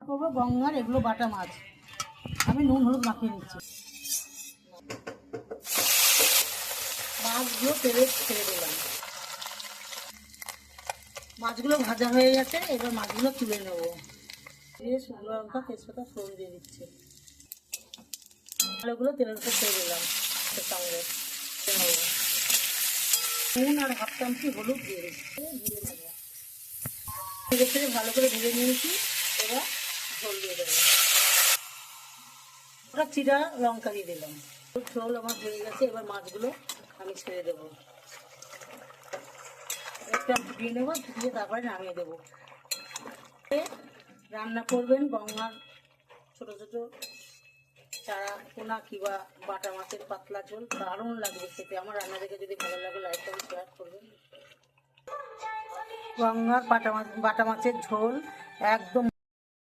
করবো গঙ্গার এগুলো বাটা মাছ, আমি নুন হলুদ মাখিয়ে নিচ্ছি। মাছগুলো তেলে ছেড়ে দিলাম। মাছগুলো ভাজা হয়ে গেছে, এবার মাছগুলো তুলে নেবো। দিয়ে শুকনো লঙ্কা তেজপাতা ফোড়ন দিয়ে দিচ্ছি। আলুগুলো তেলের উপর ছেড়ে দিলাম সঙ্গে। নুন আর হাফ চামচি হলুদ দিয়ে দিচ্ছি, ভেজে নেবো। ছেড়ে ভালো করে ভেজে নিয়েছি, এবার ঝোল দিয়ে দেবো। ওটা চিরা লঙ্কা দিয়ে দিলাম। ঝোল আমার হয়ে গেছে, এবার মাছগুলো আমি ছেড়ে দেবো। একটা ফুটিয়ে নেবো, ফুটিয়ে তারপরে নামিয়ে দেবো। রান্না করবেন গঙ্গার ছোটো ছোটো চারা পোনা কিংবা বাটা মাছের পাতলা ঝোল, দারুণ লাগবে খেতে। আমার রান্না দেখে যদি ভালো লাগে লাইক কমেন্ট শেয়ার করবেন। গঙ্গার বাটা মাছের ঝোল একদম